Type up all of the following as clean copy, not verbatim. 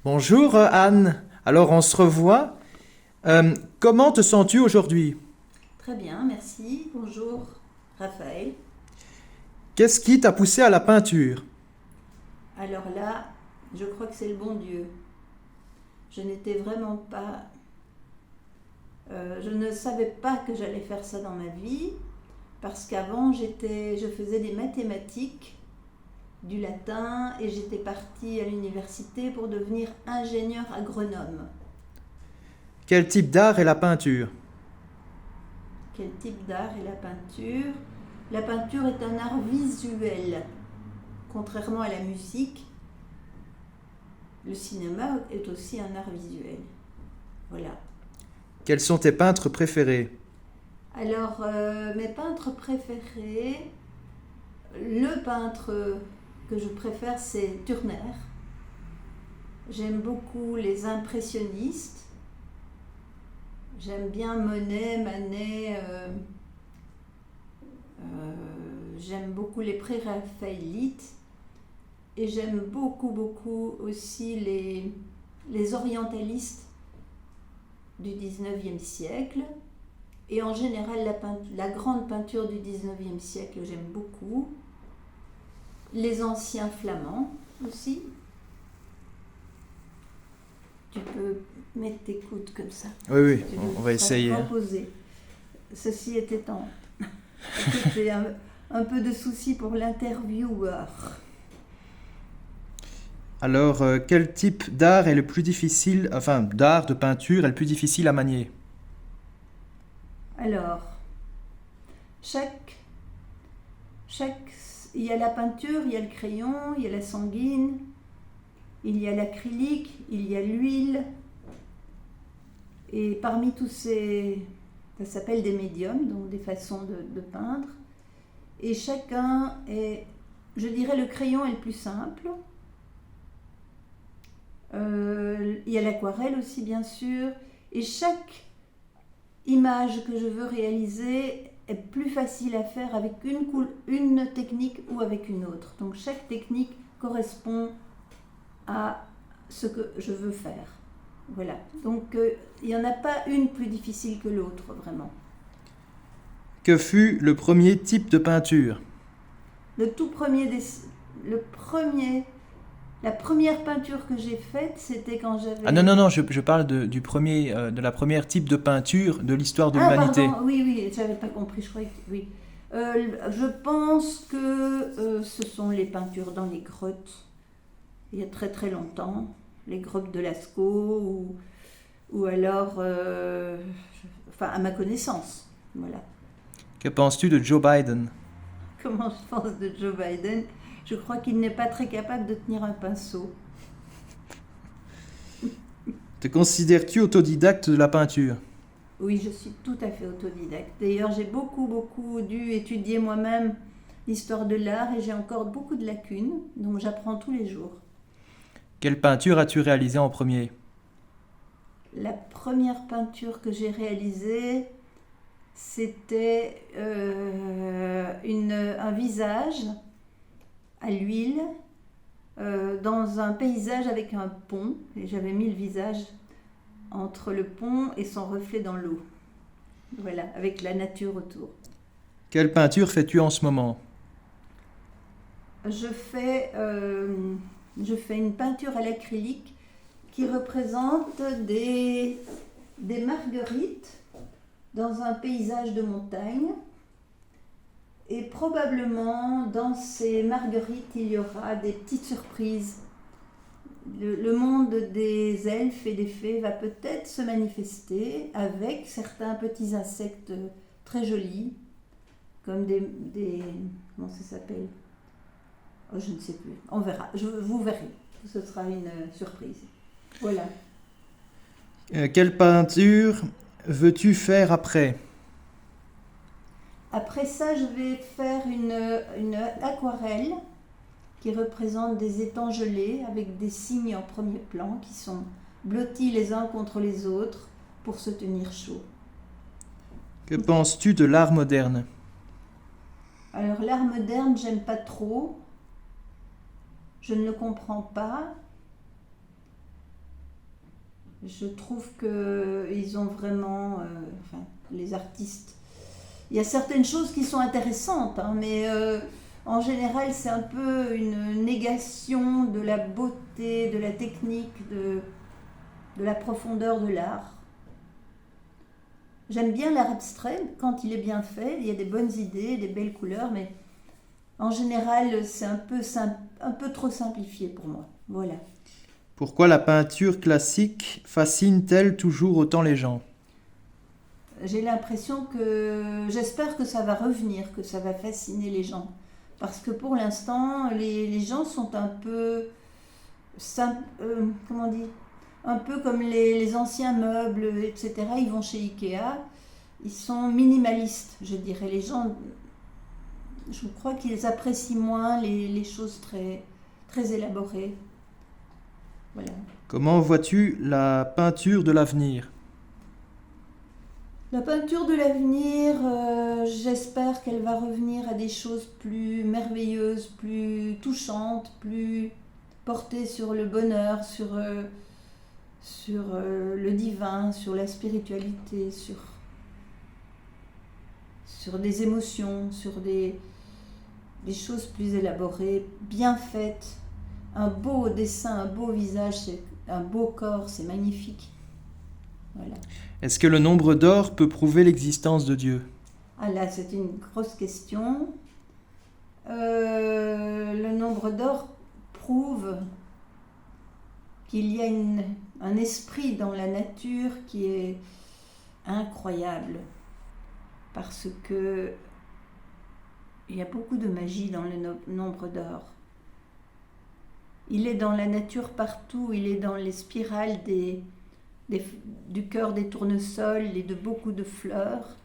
Bonjour Anne, alors on se revoit. Comment te sens-tu aujourd'hui? Très bien, merci. Bonjour, Raphaël. Qu'est-ce qui t'a poussé à la peinture? Alors là, je crois que c'est le bon Dieu. Je n'étais vraiment pas... je ne savais pas que j'allais faire ça dans ma vie, parce qu'avant, je faisais des mathématiques, du latin, et j'étais partie à l'université pour devenir ingénieur agronome. Quel type d'art est la peinture? Quel type d'art est la peinture? La peinture est un art visuel, contrairement à la musique. Le cinéma est aussi un art visuel. Voilà. Quels sont tes peintres préférés? Alors, mes peintres préférés, le peintre que je préfère, c'est Turner. J'aime beaucoup les impressionnistes. J'aime bien Monet, Manet. J'aime beaucoup les pré-raphaélites. Et j'aime beaucoup aussi les orientalistes du 19e siècle. Et en général, la grande peinture du 19e siècle, j'aime beaucoup. Les anciens flamands aussi. Tu peux mettre tes coudes comme ça. Oui, Si oui, tu on va essayer. reposer. Ceci était en... Écoute, j'ai un peu de souci pour l'intervieweur. Alors, quel type d'art est le plus difficile, enfin, d'art, de peinture est le plus difficile à manier? Alors, chaque, chaque, il y a la peinture, il y a le crayon, il y a la sanguine, il y a l'acrylique, il y a l'huile. Et parmi tous ces... Ça s'appelle des médiums, donc des façons de peindre. Et chacun est... Je dirais le crayon est le plus simple. Il y a l'aquarelle aussi, bien sûr. Et chaque image que je veux réaliser est plus facile à faire avec une technique ou avec une autre. Donc chaque technique correspond à ce que je veux faire. Voilà. Donc il n'y en a pas une plus difficile que l'autre, vraiment. Que fut le premier type de peinture? Le tout premier, le premier, la première peinture que j'ai faite, c'était quand Ah non, j'avais... non, non, je parle du premier, de la première type de peinture de l'histoire de Ah, l'humanité. pardon, oui, j'avais pas compris, je croyais que... Oui. Je pense que ce sont les peintures dans les grottes, il y a très longtemps, les grottes de Lascaux, ou alors, enfin, à ma connaissance, voilà. Que penses-tu de Joe Biden? Comment je pense de Joe Biden? Je crois qu'il n'est pas très capable de tenir un pinceau. Te considères-tu autodidacte de la peinture? Oui, je suis tout à fait autodidacte. D'ailleurs, j'ai beaucoup dû étudier moi-même l'histoire de l'art et j'ai encore beaucoup de lacunes, donc j'apprends tous les jours. Quelle peinture as-tu réalisée en premier? La première peinture que j'ai réalisée, c'était un visage à l'huile dans un paysage avec un pont. Et j'avais mis le visage entre le pont et son reflet dans l'eau. Voilà, avec la nature autour. Quelle peinture fais-tu en ce moment? Je fais, je fais une peinture à l'acrylique qui représente des marguerites dans un paysage de montagne. Et probablement, dans ces marguerites, il y aura des petites surprises. Le monde des elfes et des fées va peut-être se manifester avec certains petits insectes très jolis, comme comment ça s'appelle? Oh, je ne sais plus. On verra. Vous verrez. Ce sera une surprise. Voilà. Quelle peinture veux-tu faire après? Après ça, je vais faire une aquarelle qui représente des étangs gelés avec des cygnes en premier plan qui sont blottis les uns contre les autres pour se tenir chaud. Que penses-tu de l'art moderne? Alors l'art moderne, j'aime pas trop. Je ne le comprends pas. Je trouve qu'ils ont vraiment, enfin, les artistes, il y a certaines choses qui sont intéressantes, hein, mais en général, c'est un peu une négation de la beauté, de la technique, de la profondeur de l'art. J'aime bien l'art abstrait quand il est bien fait, il y a des bonnes idées, des belles couleurs, mais en général, c'est un peu trop simplifié pour moi. Voilà. Pourquoi la peinture classique fascine-t-elle toujours autant les gens? J'ai l'impression j'espère que ça va revenir, que ça va fasciner les gens. Parce que pour l'instant, les gens sont un peu, comment on dit, un peu comme les anciens meubles, etc. Ils vont chez Ikea, ils sont minimalistes, je dirais. Les gens, je crois qu'ils apprécient moins les choses très, très élaborées. Voilà. Comment vois-tu la peinture de l'avenir? La peinture de l'avenir, j'espère qu'elle va revenir à des choses plus merveilleuses, plus touchantes, plus portées sur le bonheur, sur le divin, sur la spiritualité, sur des émotions, sur des choses plus élaborées, bien faites. Un beau dessin, un beau visage, un beau corps, c'est magnifique. Voilà. Est-ce que le nombre d'or peut prouver l'existence de Dieu? Ah là, c'est une grosse question. Le nombre d'or prouve qu'il y a un esprit dans la nature qui est incroyable. Parce que il y a beaucoup de magie dans le nombre d'or. Il est dans la nature partout, il est dans les spirales du cœur des tournesols et de beaucoup de fleurs.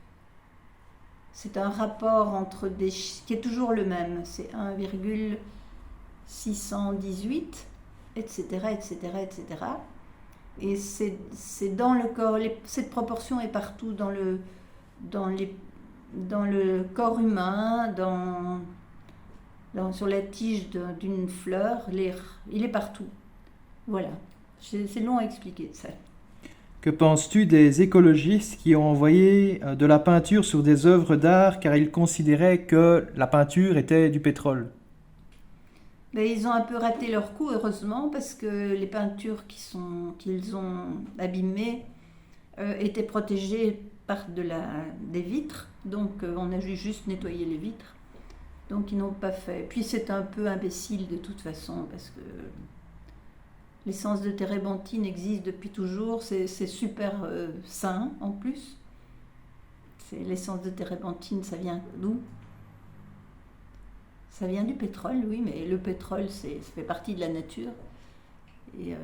C'est un rapport entre qui est toujours le même, c'est 1,618, etc., etc., etc. Et c'est dans le corps, cette proportion est partout dans le corps humain, sur la tige d'une fleur, il est partout. Voilà, c'est long à expliquer ça. Que penses-tu des écologistes qui ont envoyé de la peinture sur des œuvres d'art car ils considéraient que la peinture était du pétrole? Mais ils ont un peu raté leur coup, heureusement, parce que les peintures qu'ils ont abîmées étaient protégées par des vitres, donc on a juste nettoyé les vitres. Donc ils n'ont pas fait. Puis c'est un peu imbécile de toute façon, parce que l'essence de térébenthine existe depuis toujours, c'est super sain en plus. L'essence de térébenthine, ça vient d'où? Ça vient du pétrole, oui, mais le pétrole, ça fait partie de la nature. Et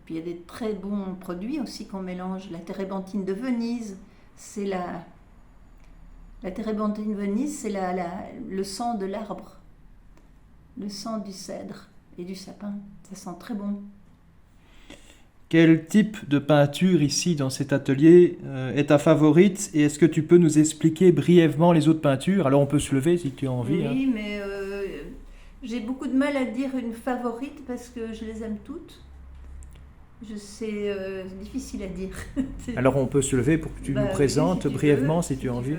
puis il y a des très bons produits aussi qu'on mélange. La térébenthine de Venise, c'est la térébenthine de Venise, c'est le sang de l'arbre, le sang du cèdre et du sapin. Ça sent très bon. Quel type de peinture ici dans cet atelier est ta favorite et est-ce que tu peux nous expliquer brièvement les autres peintures? Alors on peut se lever si tu as envie. Oui, mais j'ai beaucoup de mal à dire une favorite parce que je les aime toutes. C'est difficile à dire. Alors on peut se lever pour que tu nous présentes brièvement si tu as envie.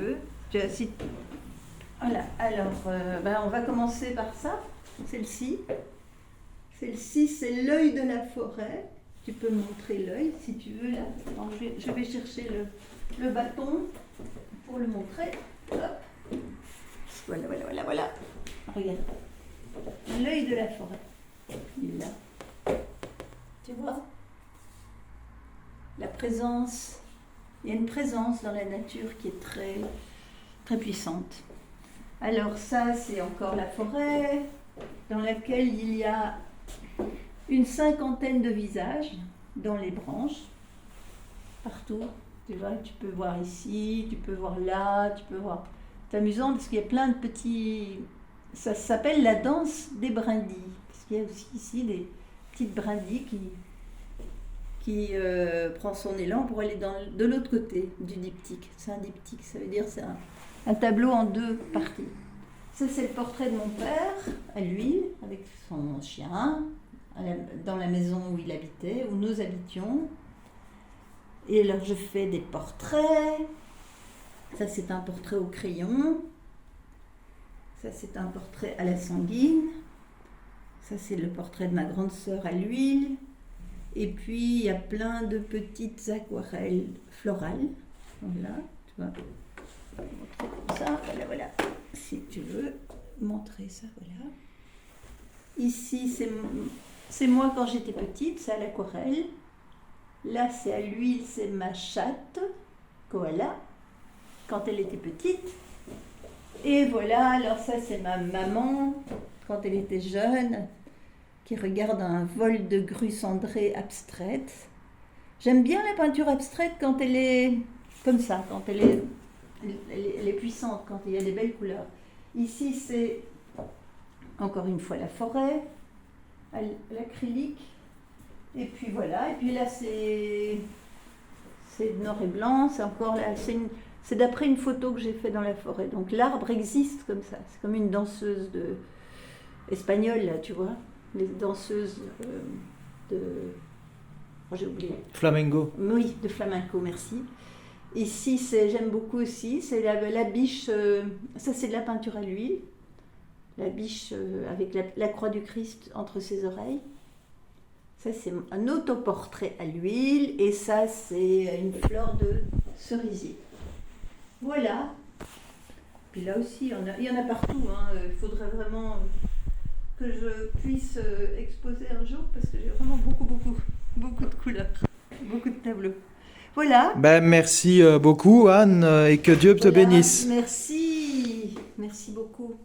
Voilà, alors on va commencer par ça, celle-ci. Celle-ci, c'est l'œil de la forêt. Tu peux montrer l'œil si tu veux là. Alors, je vais chercher le bâton pour le montrer. Hop. Voilà. Regarde. L'œil de la forêt. Il est là. Tu vois? La présence. Il y a une présence dans la nature qui est très, très puissante. Alors ça, c'est encore la forêt dans laquelle il y a une 50aine de visages dans les branches, partout. Tu vois, tu peux voir ici, tu peux voir là, tu peux voir. C'est amusant parce qu'il y a plein de petits... Ça s'appelle la danse des brindilles. Parce qu'il y a aussi ici des petites brindilles qui prend son élan pour aller de l'autre côté du diptyque. C'est un diptyque, ça veut dire c'est un tableau en deux parties. Ça, c'est le portrait de mon père, à l'huile, avec son chien, dans la maison où il habitait, où nous habitions. Et alors je fais des portraits. Ça c'est un portrait au crayon. Ça c'est un portrait à la sanguine. Ça c'est le portrait de ma grande sœur à l'huile. Et puis il y a plein de petites aquarelles florales. Voilà, tu vois. Je vais montrer comme ça. Voilà, voilà. Si tu veux montrer ça, voilà. Ici c'est moi quand j'étais petite, c'est à l'aquarelle. Là c'est à l'huile, c'est ma chatte, Koala, quand elle était petite. Et voilà, alors ça c'est ma maman, quand elle était jeune, qui regarde un vol de grue cendrée abstraite. J'aime bien la peinture abstraite quand elle est comme ça, quand elle est puissante, quand il y a des belles couleurs. Ici c'est encore une fois la forêt, à l'acrylique. Et puis voilà, et puis là c'est noir et blanc, c'est encore là, c'est d'après une photo que j'ai fait dans la forêt. Donc l'arbre existe comme ça, c'est comme une danseuse espagnole là, tu vois, les danseuses de... Oh, j'ai oublié. Flamengo. Oui, de flamenco, merci. Ici, j'aime beaucoup aussi, c'est la biche, ça c'est de la peinture à l'huile, la biche avec la croix du Christ entre ses oreilles. Ça c'est un autoportrait à l'huile et ça c'est une fleur de cerisier. Voilà. Puis là aussi, il y en a partout. Il faudrait vraiment que je puisse exposer un jour parce que j'ai vraiment beaucoup de couleurs, beaucoup de tableaux. Voilà. Ben, merci beaucoup Anne et que Dieu te bénisse. Merci beaucoup.